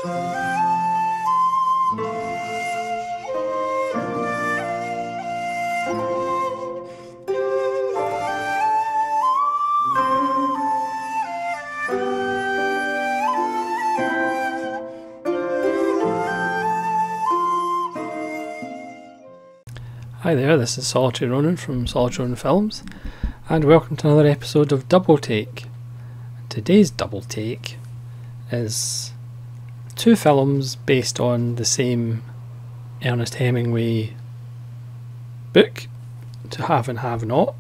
Hi there, this is Solitary Ronin from Solitary Ronin Films, and welcome to another episode of Double Take. Today's Double Take is two films based on the same Ernest Hemingway book, To Have and Have Not.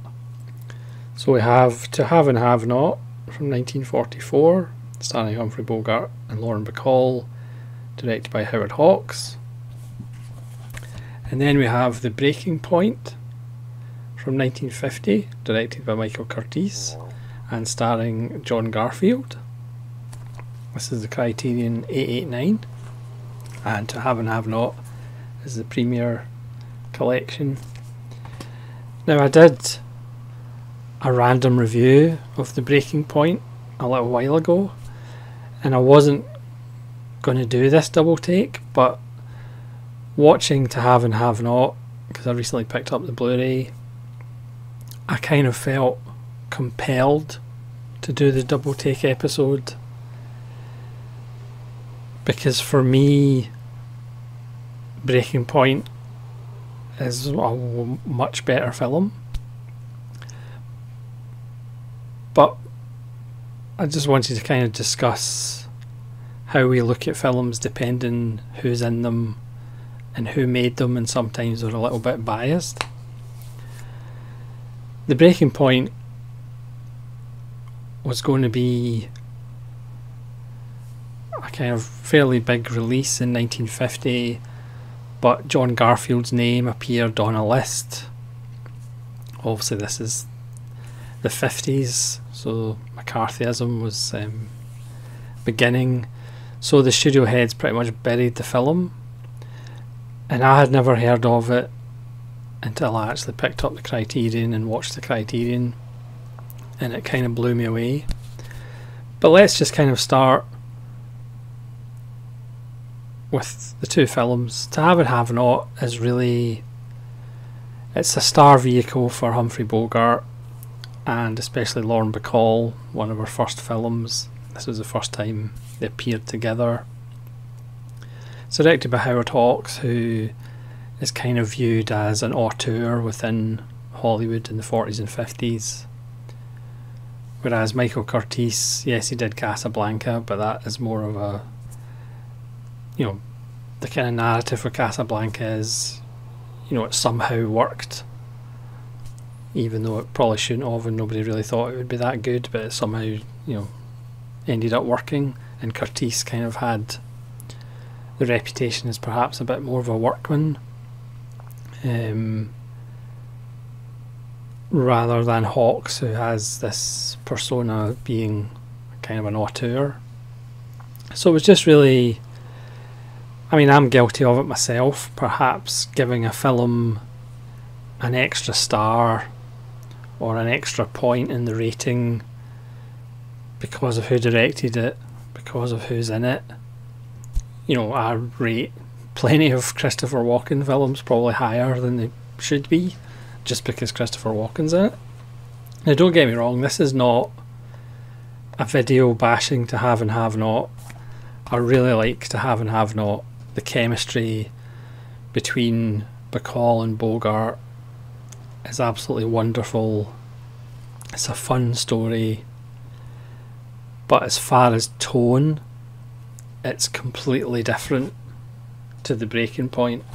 So we have To Have and Have Not from 1944, starring Humphrey Bogart and Lauren Bacall, directed by Howard Hawks. And then we have The Breaking Point from 1950, directed by Michael Curtiz and starring John Garfield. This is the Criterion 889, and To Have and Have Not is the Premiere Collection. Now, I did a random review of The Breaking Point a little while ago, and I wasn't going to do this double take, but watching To Have and Have Not, because I recently picked up the Blu-ray, I kind of felt compelled to do the double take episode, because for me Breaking Point is a much better film. But I just wanted to kind of discuss how we look at films depending who's in them and who made them, and sometimes they're a little bit biased. The Breaking Point was going to be a kind of fairly big release in 1950, but John Garfield's name appeared on a list. Obviously this is the 50s, so McCarthyism was beginning, so the studio heads pretty much buried the film. And I had never heard of it until I actually picked up the Criterion and watched the Criterion, and it kind of blew me away. But let's just kind of start with the two films. To Have and Have Not is really, it's a star vehicle for Humphrey Bogart, and especially Lauren Bacall, one of her first films. This was the first time they appeared together. It's directed by Howard Hawks, who is kind of viewed as an auteur within Hollywood in the 40s and 50s. Whereas Michael Curtiz, yes, he did Casablanca, but that is more of a, you know, the kind of narrative for Casablanca is, you know, it somehow worked, even though it probably shouldn't have, and nobody really thought it would be that good, but it somehow, you know, ended up working. And Curtiz kind of had the reputation as perhaps a bit more of a workman, rather than Hawks, who has this persona being kind of an auteur. So it was just really, I mean, I'm guilty of it myself, perhaps giving a film an extra star or an extra point in the rating because of who directed it, because of who's in it. You know, I rate plenty of Christopher Walken films probably higher than they should be, just because Christopher Walken's in it. Now, don't get me wrong, this is not a video bashing To Have and Have Not. I really like To Have and Have Not. The chemistry between Bacall and Bogart is absolutely wonderful. It's a fun story, but as far as tone, it's completely different to The Breaking Point.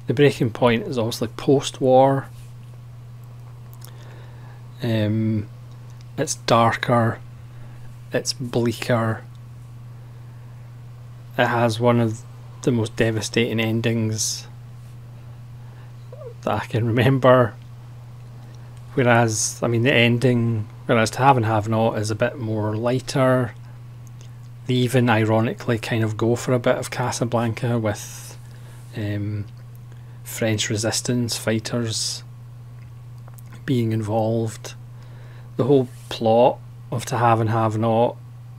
The Breaking Point is obviously post-war. It's darker, it's bleaker, it has one of the most devastating endings that I can remember, whereas, I mean, the ending, whereas To Have and Have Not is a bit more lighter. They even ironically kind of go for a bit of Casablanca with French resistance fighters being involved. The whole plot of To Have and Have Not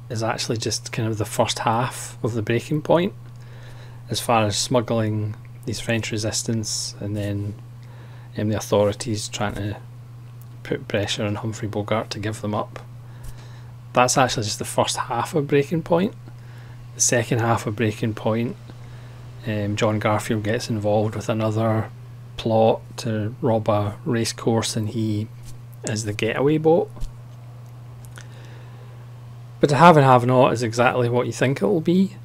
is actually just kind of the first half of the breaking point, as far as smuggling these French resistance, and then the authorities trying to put pressure on Humphrey Bogart to give them up. That's actually just the first half of Breaking Point. The second half of Breaking Point, John Garfield gets involved with another plot to rob a race course, and he is the getaway boat. But To Have and Have Not is exactly what you think it will be.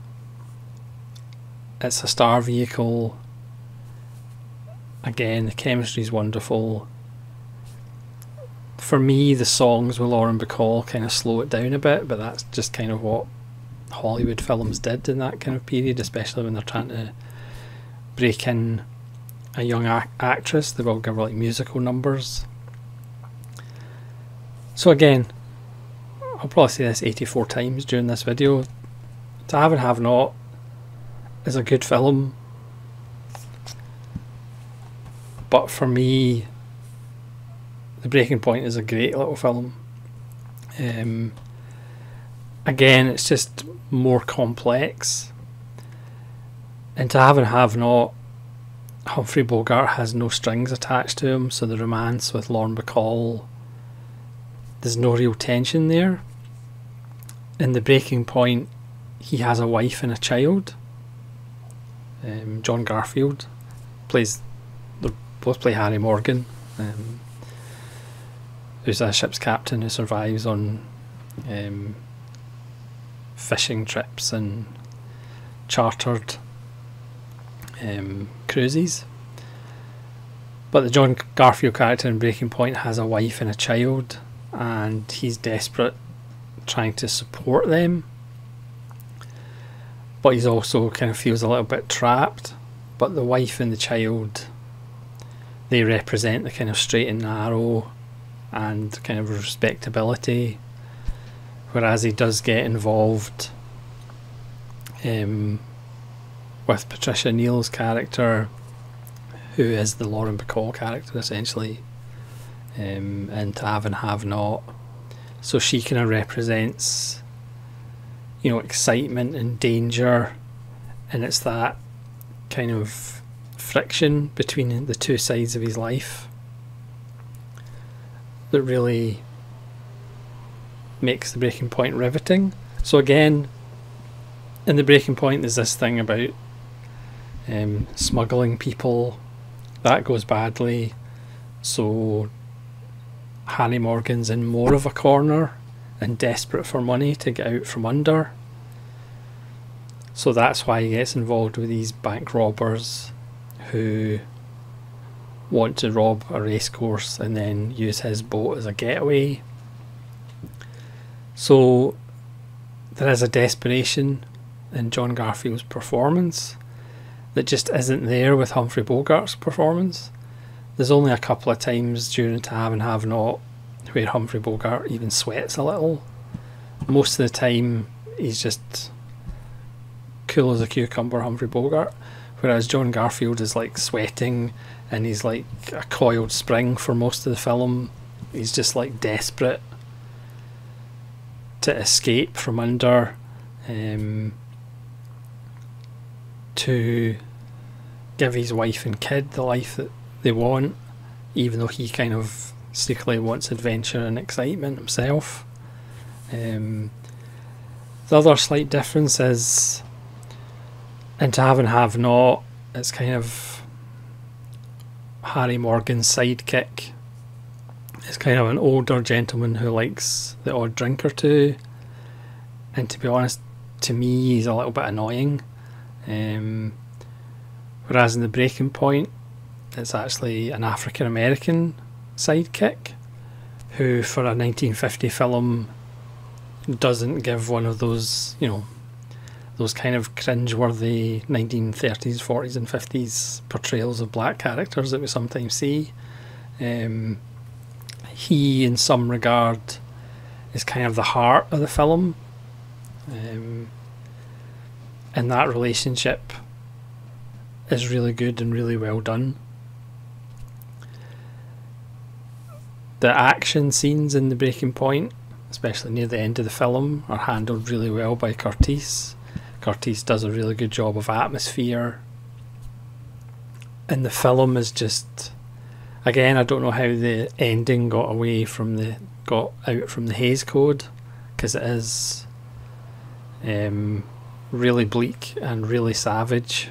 It's a star vehicle. Again, the chemistry is wonderful. For me, the songs with Lauren Bacall kind of slow it down a bit, but that's just kind of what Hollywood films did in that kind of period, especially when they're trying to break in a young actress. They will give her like musical numbers. So again, I'll probably say this 84 times during this video. To Have and Have Not is a good film, but for me, The Breaking Point is a great little film. Again, it's just more complex. And To Have and Have Not, Humphrey Bogart has no strings attached to him, so the romance with Lauren Bacall, there's no real tension there. In The Breaking Point, he has a wife and a child. John Garfield they both play Harry Morgan, who's a ship's captain who survives on fishing trips and chartered cruises. But the John Garfield character in Breaking Point has a wife and a child, and he's desperate, trying to support them, but he's also kind of feels a little bit trapped. But the wife and the child, they represent the kind of straight and narrow and kind of respectability, whereas he does get involved with Patricia Neal's character, who is the Lauren Bacall character essentially, and To Have and Have Not. So she kind of represents, you know, excitement and danger, and it's that kind of friction between the two sides of his life that really makes The Breaking Point riveting. So again, in The Breaking Point there's this thing about smuggling people. That goes badly, so Harry Morgan's in more of a corner and desperate for money to get out from under. So that's why he gets involved with these bank robbers who want to rob a racecourse and then use his boat as a getaway. So there is a desperation in John Garfield's performance that just isn't there with Humphrey Bogart's performance. There's only a couple of times during To Have and Have Not where Humphrey Bogart even sweats a little. Most of the time he's just cool as a cucumber, Humphrey Bogart, whereas John Garfield is like sweating and he's like a coiled spring for most of the film. He's just like desperate to escape from under, to give his wife and kid the life that they want, even though he kind of secretly wants adventure and excitement himself. The other slight difference is in To Have and Have Not, it's kind of Harry Morgan's sidekick. It's kind of an older gentleman who likes the odd drink or two, and to be honest, to me he's a little bit annoying. Whereas in The Breaking Point, it's actually an African American sidekick who, for a 1950 film, doesn't give one of those, you know, those kind of cringe-worthy 1930s, 40s and 50s portrayals of black characters that we sometimes see. He, in some regard, is kind of the heart of the film, and that relationship is really good and really well done. The action scenes in The Breaking Point, especially near the end of the film, are handled really well by Curtiz. Curtiz does a really good job of atmosphere, and the film is just, again, I don't know how the ending got out from the Hays Code, because it is really bleak and really savage.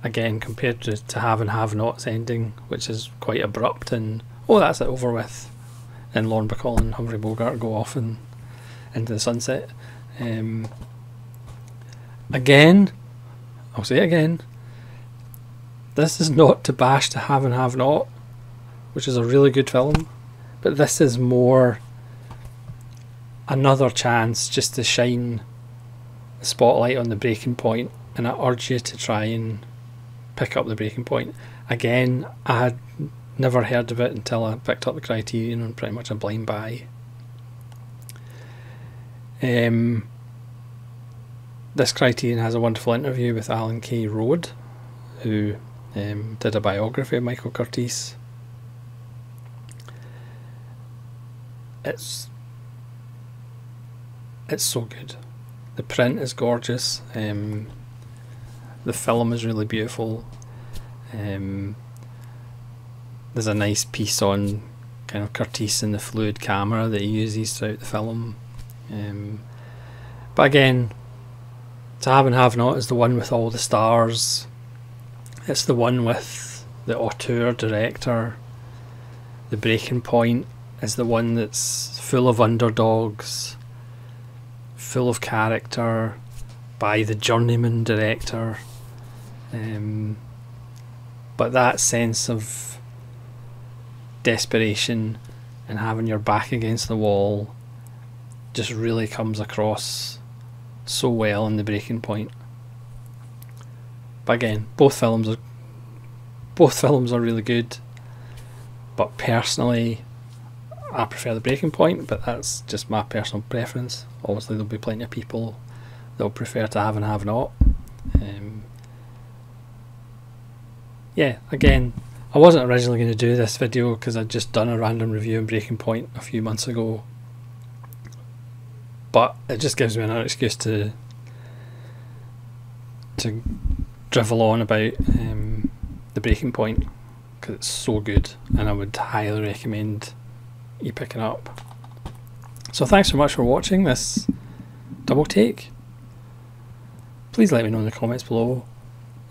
Again, compared to Have and Have Not's ending, which is quite abrupt and that's it, over with. And Lauren Bacall and Humphrey Bogart go off and into the sunset. Again, I'll say it again, this is not to bash to Have and Have Not, which is a really good film, but this is more another chance just to shine the spotlight on the Breaking Point, and I urge you to try and pick up the Breaking Point. Again, I had never heard of it until I picked up the Criterion on pretty much a blind buy. This Criterion has a wonderful interview with Alan K. Rode, who did a biography of Michael Curtiz. It's so good. The print is gorgeous. The film is really beautiful. There's a nice piece on kind of Curtiz and the fluid camera that he uses throughout the film. But again, To Have and Have Not is the one with all the stars. It's the one with the auteur director. The Breaking Point is the one that's full of underdogs, full of character, by the journeyman director. But that sense of desperation and having your back against the wall just really comes across so well in The Breaking Point. But again, both films are really good, but personally I prefer The Breaking Point, but that's just my personal preference. Obviously there'll be plenty of people that'll prefer To Have and Have Not. Yeah, again, I wasn't originally going to do this video because I'd just done a random review on Breaking Point a few months ago, but it just gives me another excuse to drivel on about The Breaking Point, because it's so good and I would highly recommend you picking it up. So thanks so much for watching this double take. Please let me know in the comments below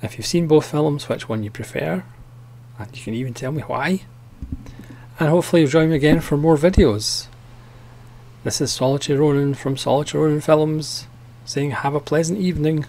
if you've seen both films, which one you prefer, and you can even tell me why. And hopefully you'll join me again for more videos. This is Solitary Ronin from Solitary Ronin Films, saying have a pleasant evening.